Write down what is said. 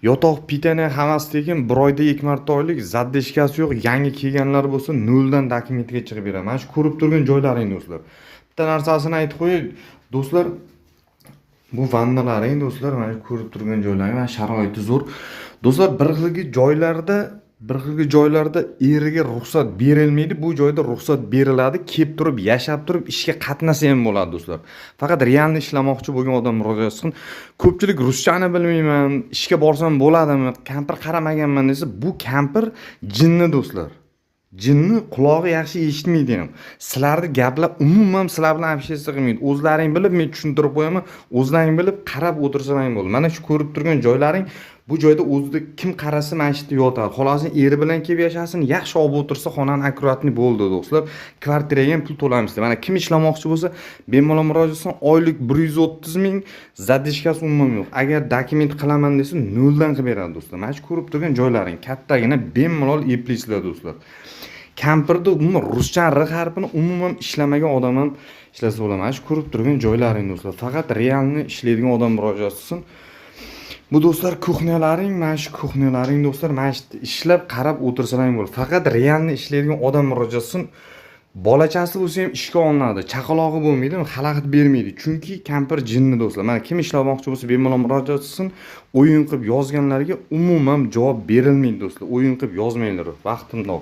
Yotoq pitani hammasi bir oyda 2 marta oylik, zaddeshkasi yo'q, yangi kelganlar bo'lsa 0 dan dokumentga chiqib beraman. Mana shu ko'rib turgan joylaring do'stlar. Bitta narsasini aytib qo'yay, do'stlar, bu vannalaring do'stlar, mana shu ko'rib turgan joylaring, mana sharoiti zo'r. Do'stlar, bir xilgi joylarda eriga ruxsat berilmaydi. Bu joyda ruxsat beriladi. Kelib turib, yashab turib, ishga qatnasa ham bo'ladi do'stlar. Faqat realni ishlamoqchi bo'lgan odam murojaat qilsin. Ko'pchilik ruschani bilmayman, ishga borsam bo'ladimi, kampir qaramaganman desa, bu kampir jinni do'stlar. Jinni qulog'i yaxshi eshitmaydi ham. Sizlarni gaplar umuman sizlar bilan общаться qilmaydi. O'zlaring bilib, men tushuntirib qo'yaman. O'zlaring bilib qarab o'tirsalang bo'ldi. Mana shu ko'rib turgan joylaring, bu joyda o'zida kim qarasa mana shu yerda yotadi. Xolos eri bilan kelib yashasin, yaxshi olib o'tirsa, xonani akkuratni bo'ldi do'stlar. Kvartiraga ham pul to'laymiz. Mana kim ishlamoqchi bo'lsa, bemalol murojaat qilsin. Oylik 130 ming, zadishkasi umuman yo'q. Agar dokument qilaman desa, 0 dan qilib beradi do'stlar. Mana shu ko'rib turgan joylaring kattagina bemalol eplaysizlar do'stlar. Kampirda umuman ruscha r harfini umuman ishlamagan odam ham ishlasa bo'ladi. Mana shu ko'rib turgan joylaring do'stlar. Faqat realni ishlaydigan odam murojaat qilsin. Bu do'stlar kuxnyalaring, mana shu kuxnyalaring do'stlar, mana shu ishlab qarab o'tirsalang bo'ladi. Faqat realni ishlaydigan odam murojaat qilsin. Bolachasi bo'lsa ham ishga olinadi. Chaqalog'i bo'lmaydi, xalaqit bermaydi. Chunki kampir jinni do'stlar. Mana kim ishlamoqchi bo'lsa bemalol murojaat qilsin. O'yin qilib yozganlarga umuman javob berilmaydi do'stlar. O'yin qilib yozmanglar. Vaqtimda